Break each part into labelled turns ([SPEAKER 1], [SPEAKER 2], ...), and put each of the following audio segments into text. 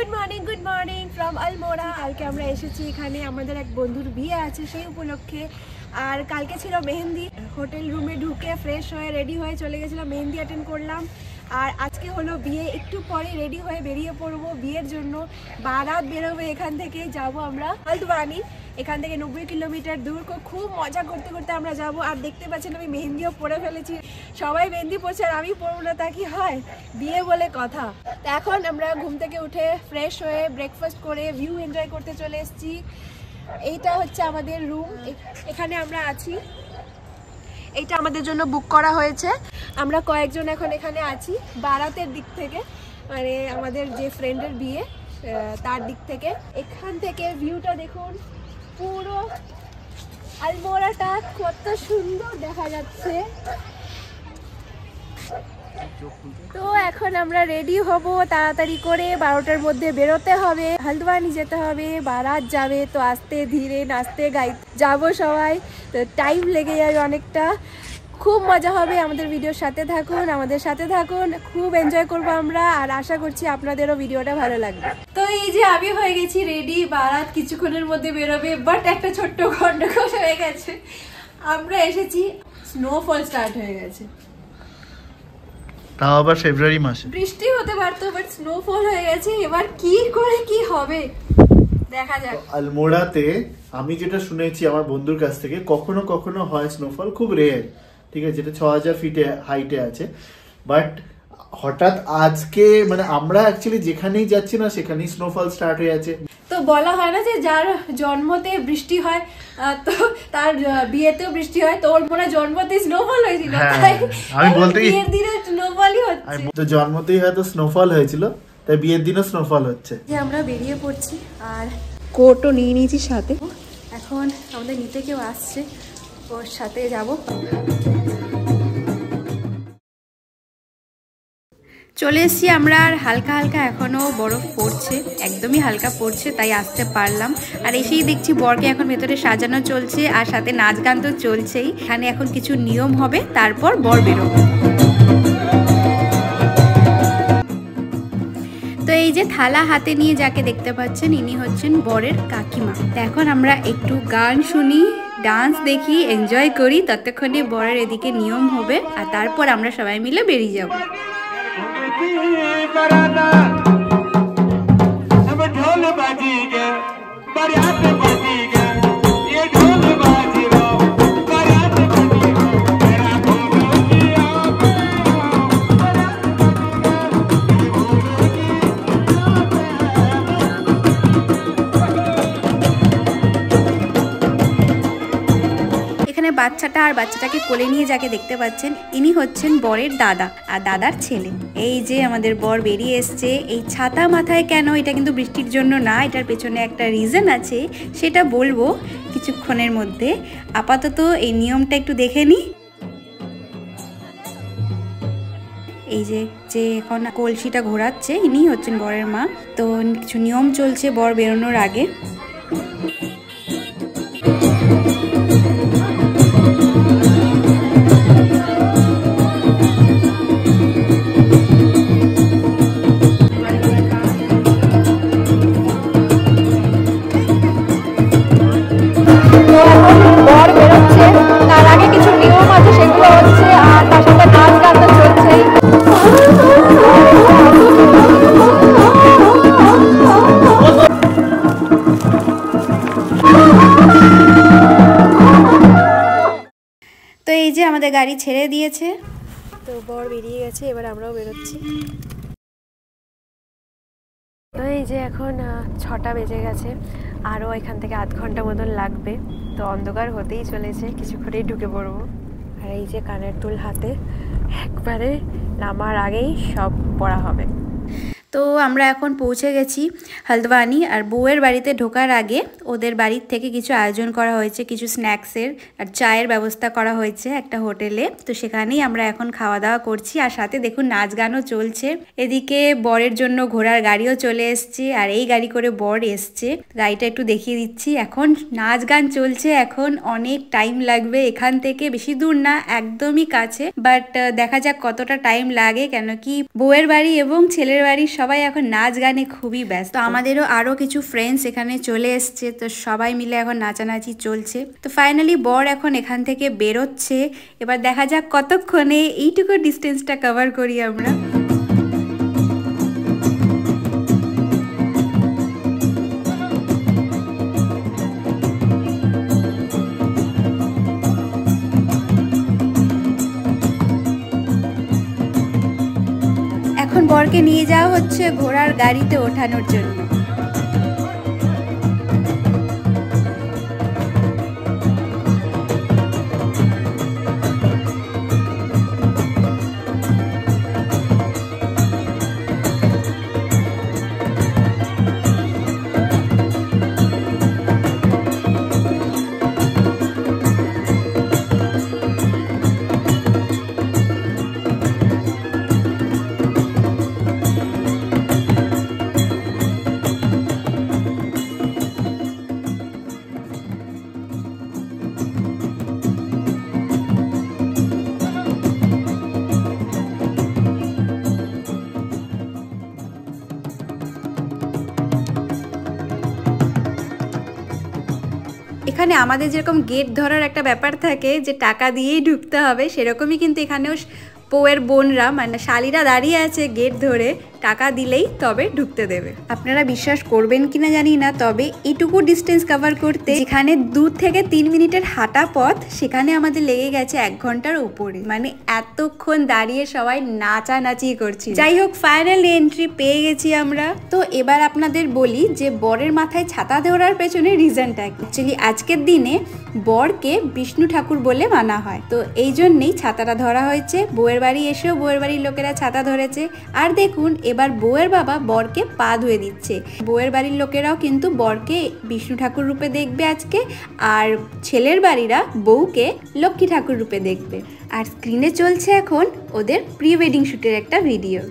[SPEAKER 1] Good morning from Almora. কালকে আমরা এসেছি এখানে, আমাদের এক বন্ধুর বিয়ে আছে সেই উপলক্ষে। আর কালকে ছিল মেহেন্দি, হোটেল রুমে ঢুকে ফ্রেশ হয়ে রেডি হয়ে চলে গেছিলাম, মেহেন্দি অ্যাটেন্ড করলাম। আর আজকে হলো বিয়ে, একটু পরে রেডি হয়ে বেরিয়ে পড়বো বিয়ের জন্য। বারাত বেরোবে, এখান থেকে যাব আমরা হলদওয়ানি, এখান থেকে 90 কিলোমিটার দূর। খুব মজা করতে করতে আমরা যাব। আর দেখতে পাচ্ছেন আমি মেহেন্দিও পরে ফেলেছি, সবাই মেহেন্দি পরছে আর আমি পরবো না, তা কি হয়? বিয়ে বলে কথা। তো এখন আমরা ঘুম থেকে উঠে ফ্রেশ হয়ে ব্রেকফাস্ট করে ভিউ এনজয় করতে চলে এসেছি। এইটা হচ্ছে আমাদের রুম, এখানে আমরা আছি। এইটা আমাদের জন্য বুক করা হয়েছে। আমরা কয়েকজন এখন এখানে আছি বারাতের দিক থেকে, মানে আমাদের যে ফ্রেন্ডের বিয়ে তার দিক থেকে। এখান থেকে ভিউটা দেখুন, পুরো আলমোড়াটা কত সুন্দর দেখা যাচ্ছে। তো এখন আমরা রেডি হব তাড়াতাড়ি করে, 12টার মধ্যে বেরোতে হবে, হলদওয়ানি যেতে হবে, বারাত যাবে। তো আস্তে ধীরে নাচতে গাইতে যাবো সবাই, তো টাইম লেগে যাবে অনেকটা। খুব মজা হবে, আমাদের ভিডিওর সাথে থাকুন, আমাদের সাথে থাকুন, খুব এনজয় করবো আমরা। আর আশা করছি আপনাদেরও ভিডিওটা ভালো লাগবে। তো এই যে আমি হয়ে গেছি রেডি, বারাত কিছুক্ষণের মধ্যে বেরোবে। বাট একটা ছোট্ট গন্ডগোল হয়ে গেছে, আমরা এসেছি স্নোফল স্টার্ট হয়ে গেছে,
[SPEAKER 2] তাও আবার ফেব্রুয়ারি মাসে।
[SPEAKER 1] বৃষ্টি হতে পারতো, বাট স্নোফল হয়ে গেছে। এবার কি করে কি হবে দেখা যাক।
[SPEAKER 2] আলমোড়াতে আমি যেটা শুনেছি আমার বন্ধুর কাছ থেকে, কখনো কখনো হয় স্নোফল, খুব রেয়ার, ঠিক আছে, যেটা 6000 ফিটে হাইটে আছে। বাট হঠাৎ আজকে মানে আমরা অ্যাকচুয়ালি যেখানেই যাচ্ছি না সেখানেই স্নোফল স্টার্ট হয়ে আছে।
[SPEAKER 1] তো বলা হয় না যে যার জন্মতে বৃষ্টি হয় তো তার বিয়েতেও বৃষ্টি হয়। তো ওর মনে জন্মতে স্নোফল হয়েছিল, তাই
[SPEAKER 2] আমি বলতে
[SPEAKER 1] বিয়ের দিনে স্নোফলই হচ্ছে।
[SPEAKER 2] তো জন্মতেই হয়তো স্নোফল হয়েছিল, তাই বিয়ের দিনও স্নোফল হচ্ছে।
[SPEAKER 1] যে আমরা বেরিয়ে পড়ছি, আর কোটও নিয়ে নিয়েছি সাথে। এখন আমাদের নিতে কেউ আসছে, ওর সাথে যাব। চলে এসেছি আমরা। আর হালকা হালকা এখনো বরফ পড়ছে, একদমই হালকা পড়ছে, তাই আসতে পারলাম। আর এসেই দেখছি বরকে এখন ভেতরে সাজানো চলছে, আর সাথে নাচ গান তো চলছেই। এখানে এখন কিছু নিয়ম হবে, তারপর বর বেরোবে। তো এই যে থালা হাতে নিয়ে যাকে দেখতে পাচ্ছেন, ইনি হচ্ছেন বরের কাকিমা। তো এখন আমরা একটু গান শুনি, ডান্স দেখি, এনজয় করি। ততক্ষণে বরের এদিকে নিয়ম হবে, আর তারপর আমরা সবাই মিলে বেরিয়ে যাব। বাচ্চাটা আর বাচ্চাটাকে কোলে নিয়ে যাকে দেখতে পাচ্ছেন, ইনি হচ্ছেন বরের দাদা আর দাদার ছেলে। এই যে আমাদের বর বেরিয়ে এসছে। এই ছাতা মাথায় কেন, এটা কিন্তু বৃষ্টির জন্য না, এটার পেছনে একটা রিজন আছে, সেটা বলবো কিছুক্ষণের মধ্যে। আপাতত এই নিয়মটা একটু দেখে নি। এই যে যে এখন কলসিটা ঘোরাচ্ছে, ইনি হচ্ছেন বরের মা। তো কিছু নিয়ম চলছে বর বেরোনোর আগে। তার আগে কিছু নিয়ম আছে, সেগুলো হচ্ছে, আর তার সাথে নাচ গান তো চলছেই। তো এই যে আমাদের গাড়ি ছেড়ে দিয়েছে, তো বর বেরিয়ে গেছে, এবার আমরাও বেরোচ্ছি। তো এই যে এখন 6টা বেজে গেছে, আরও এখান থেকে আধ ঘন্টা মতন লাগবে। তো অন্ধকার হতেই চলেছে, কিছুক্ষণেই ঢুকে পড়বো। আর এই যে কানের দুল হাতে, একবারে নামার আগেই সব পড়া হবে। তো আমরা এখন পৌঁছে গেছি হলদওয়ানি। আর বউয়ের বাড়িতে ঢোকার আগে ওদের বাড়ির থেকে কিছু আয়োজন করা হয়েছে, কিছু স্ন্যাক্সের আর চায়ের ব্যবস্থা করা হয়েছে একটা হোটেলে। তো সেখানেই আমরা এখন খাওয়া দাওয়া করছি, আর সাথে দেখুন নাচ গানও চলছে। এদিকে বরের জন্য ঘোড়ার গাড়িও চলে এসছে, আর এই গাড়ি করে বর এসছে। গাড়িটা একটু দেখিয়ে দিচ্ছি। এখন নাচ গান চলছে, এখন অনেক টাইম লাগবে এখান থেকে, বেশি দূর না, একদমই কাছে। বাট দেখা যাক কতটা টাইম লাগে, কেন কি বউয়ের বাড়ি এবং ছেলের বাড়ির
[SPEAKER 3] সবাই এখন নাচ গানে খুবই ব্যস্ত। তো আমাদেরও আরও কিছু ফ্রেন্ডস এখানে চলে এসছে, তো সবাই মিলে এখন নাচানাচি চলছে। তো ফাইনালি বর এখন এখান থেকে বেরোচ্ছে। এবার দেখা যাক কতক্ষণে এইটুকু ডিস্টেন্সটা কভার করি আমরা। এখন বরকে নিয়ে যাওয়া হচ্ছে ঘোড়ার গাড়িতে ওঠানোর জন্য। এখানে আমাদের যেরকম গেট ধরার একটা ব্যাপার থাকে যে টাকা দিয়েই ঢুকতে হবে, সেরকমই কিন্তু এখানেও বউয়ের বোনরা মানে শালিরা দাঁড়িয়ে আছে গেট ধরে, টাকা দিলেই তবে ঢুকতে দেবে। আপনারা বিশ্বাস করবেন কিনা জানি না, তবে এইটুকু ডিস্টেন্স কভার করতে যেখানে 2 থেকে 3 মিনিটের হাঁটা পথ, সেখানে আমাদের লেগে গেছে 1 ঘন্টার উপরে। মানে এতক্ষণ দাঁড়িয়ে সবাই নাচানাচি করছি। যাই হোক, ফাইনাল এন্ট্রি পেয়ে গেছি আমরা। তো এবার আপনাদের বলি যে বরের মাথায় ছাতা ধরার পেছনে রিজনটা কি। অ্যাকচুয়ালি আজকের দিনে বরকে বিষ্ণু ঠাকুর বলে মানা হয়, তো এই জন্যেই ছাতাটা ধরা হয়েছে। বউয়ের বাড়ি এসেও বউয়ের বাড়ির লোকেরা ছাতা ধরেছে। আর দেখুন, এবার বউয়ের বাবা বরকে পা ধুয়ে দিচ্ছে। বউয়ের বাড়ির লোকেরাও কিন্তু বরকে বিষ্ণু ঠাকুর রূপে দেখবে আজকে, আর ছেলের বাড়িরা বউকে লক্ষ্মী ঠাকুর রূপে দেখবে। আর স্ক্রিনে চলছে এখন ওদের প্রি ওয়েডিং শ্যুটের একটা ভিডিও।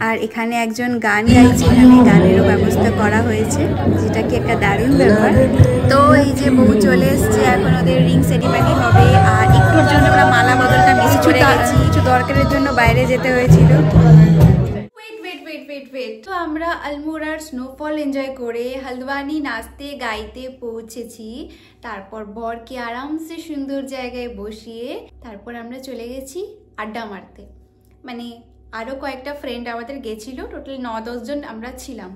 [SPEAKER 3] আর এখানে একজন গান গাইছে, এখানে গানেরও ব্যবস্থা করা হয়েছে, যেটা কি একটা দারুণ ব্যাপার। তো এই যে বউ চলে এসছে, এখন ওদের রিং সেরিমনি হবে। আর একটুর জন্য আমরা মালা বদলটা মিস করে গেছি, কিছু দরকারের জন্য বাইরে যেতে হয়েছিল। তো আমরা আলমোড়ার স্নোফল এনজয় করে হলদওয়ানি নাচতে গাইতে পৌঁছেছি। তারপর বরকে আরামসে সুন্দর জায়গায় বসিয়ে তারপর আমরা চলে গেছি আড্ডা মারতে। মানে আরও কয়েকটা ফ্রেন্ড আমাদের গেছিলো, টোটাল 9-10 জন আমরা ছিলাম।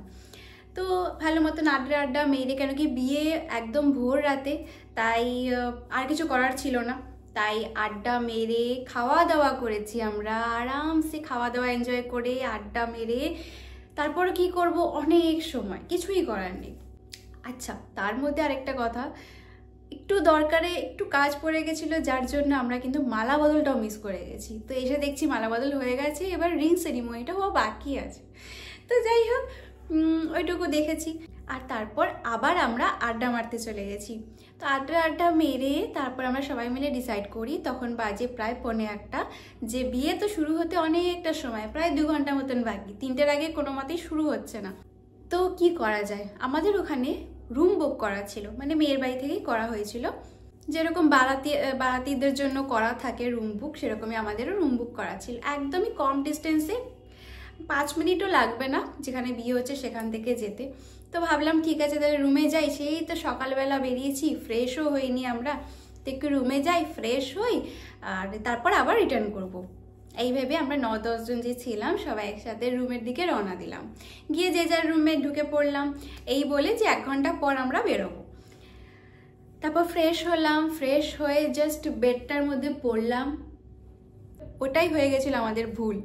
[SPEAKER 3] তো ভালো মতন আড্ডা মেরে, কেন কি বিয়ে একদম ভোর রাতে, তাই আর কিছু করার ছিল না, তাই আড্ডা মেরে খাওয়া দাওয়া করেছি আমরা। আরামসে খাওয়া দাওয়া এনজয় করে আড্ডা মেরে তারপর কি করব, অনেক সময় কিছুই করার নেই। আচ্ছা, তার মধ্যে আরেকটা কথা, একটু দরকারে একটু কাজ পড়ে গেছিলো, যার জন্য আমরা কিন্তু মালা বদলটাও মিস করে গেছি। তো এসে দেখছি মালা বদল হয়ে গেছে, এবার রিং সেরিমনিটা হওয়া বাকি আছে। তো যাই হোক, ওইটুকু দেখেছি। আর তারপর আবার আমরা আড্ডা মারতে চলে গেছি। তো আড্ডা মেরে তারপর আমরা সবাই মিলে ডিসাইড করি, তখন বাজে প্রায় 1:45, যে বিয়ে তো শুরু হতে অনেকটা সময়, প্রায় 2 ঘন্টা মতন বাকি, 3টের আগে কোনো মতেই শুরু হচ্ছে না। তো কি করা যায়, আমাদের ওখানে রুম বুক করা ছিল, মানে মেয়ের বাড়ি থেকেই করা হয়েছিল। যেরকম বারাতিদের জন্য করা থাকে রুম বুক, সেরকমই আমাদেরও রুম বুক করা ছিল। একদমই কম ডিস্টেন্সে, 5 মিনিটও লাগবে না যেখানে বিয়ে হচ্ছে সেখান থেকে যেতে। তো ভাবলাম ঠিক আছে, তাহলে রুমে যাই। সেই তো সকালবেলা বেরিয়েছি, ফ্রেশও হইনি আমরা, তো একটু রুমে যাই, ফ্রেশ হই, আর তারপর আবার রিটার্ন করব। এই ভেবে আমরা 9-10 জন যে ছিলাম সবাই একসাথে রুমের দিকে রওনা দিলাম। গিয়ে যে যার রুমে ঢুকে পড়লাম, এই বলে যে 1 ঘন্টা পর আমরা বেরোবো। তারপর ফ্রেশ হলাম, ফ্রেশ হয়ে জাস্ট বেডটার মধ্যে পড়লাম। ওটাই হয়ে গেছিল আমাদের ভুল,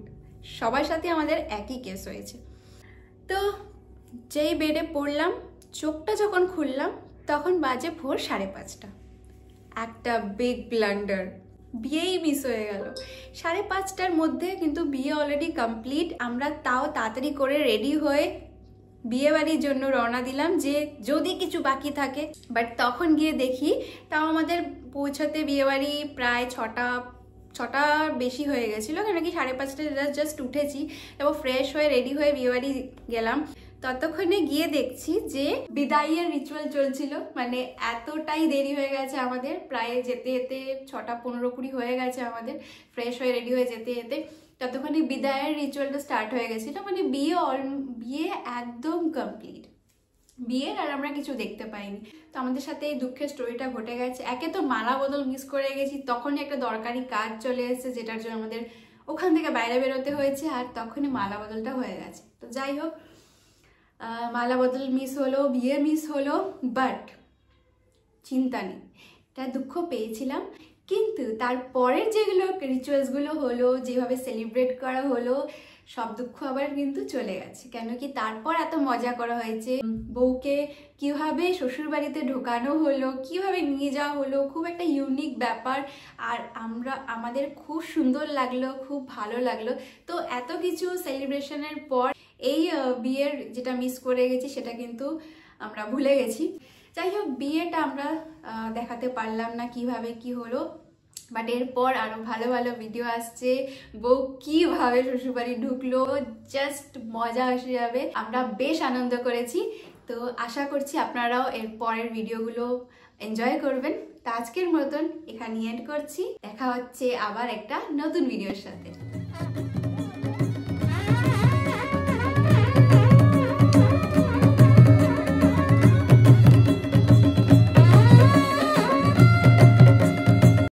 [SPEAKER 3] সবার সাথে আমাদের একই কেস হয়েছে। তো যেই বেডে পড়লাম, চোখটা যখন খুললাম তখন বাজে ভোর 5:30। একটা বিগ ব্লান্ডার, বিয়েই মিস হয়ে গেল। 5:30টার মধ্যে কিন্তু বিয়ে অলরেডি কমপ্লিট। আমরা তাও তাড়াতাড়ি করে রেডি হয়ে বিয়ে বাড়ির জন্য রওনা দিলাম, যে যদি কিছু বাকি থাকে। বাট তখন গিয়ে দেখি তাও আমাদের পৌঁছাতে বিয়ে বাড়ি প্রায় 6টার বেশি হয়ে গেছিলো, কেন কি 5:30টায় জাস্ট উঠেছি। তারপর ফ্রেশ হয়ে রেডি হয়ে বিয়ে বাড়ি গেলাম। ততক্ষণে গিয়ে দেখছি যে বিদায়ের রিচুয়াল চলছিল, মানে এতটাই দেরি হয়ে গেছে আমাদের, প্রায় যেতে যেতে 6টা 15-20 হয়ে গেছে আমাদের, ফ্রেশ হয়ে রেডি হয়ে যেতে যেতে। ততক্ষণে বিদায়ের রিচুয়ালটা স্টার্ট হয়ে গেছিল, মানে বিয়ে একদম কমপ্লিট, বিয়ের আর আমরা কিছু দেখতে পাইনি। তো আমাদের সাথে এই দুঃখের স্টোরিটা ঘটে গেছে। একে তো মালা বদল মিস করে গেছি, তখনই একটা দরকারি কাজ চলে এসেছে যেটার জন্য আমাদের ওখান থেকে বাইরে বেরোতে হয়েছে, আর তখনই মালা বদলটা হয়ে গেছে। তো যাই হোক, মালা বদল মিস হলো, বিয়ে মিস হলো, বাট চিন্তা নেই, এটা দুঃখ পেয়েছিলাম। কিন্তু তারপরের যেগুলো রিচুয়ালসগুলো হলো, যেভাবে সেলিব্রেট করা হলো, সব দুঃখ আবার কিন্তু চলে গেছে। কেন কি তারপর এত মজা করা হয়েছে, বউকে কিভাবে শ্বশুরবাড়িতে ঢোকানো হলো, কিভাবে নিয়ে যাওয়া হলো, খুব একটা ইউনিক ব্যাপার। আর আমাদের খুব সুন্দর লাগলো, খুব ভালো লাগলো। তো এত কিছু সেলিব্রেশনের পর এই বিয়ের যেটা মিস করে গেছি সেটা কিন্তু আমরা ভুলে গেছি। যাই হোক, বিয়েটা আমরা দেখাতে পারলাম না কিভাবে কি হলো, বাট এরপর আরো ভালো ভালো ভিডিও আসছে, বউ কিভাবে শ্বশুরবাড়ি ঢুকলো, জাস্ট মজা এসে যাবে। আমরা বেশ আনন্দ করেছি, তো আশা করছি আপনারাও এর পরের ভিডিওগুলো এনজয় করবেন। তো আজকের মতন এখানে এন্ড করছি, দেখা হচ্ছে আবার একটা নতুন ভিডিওর সাথে।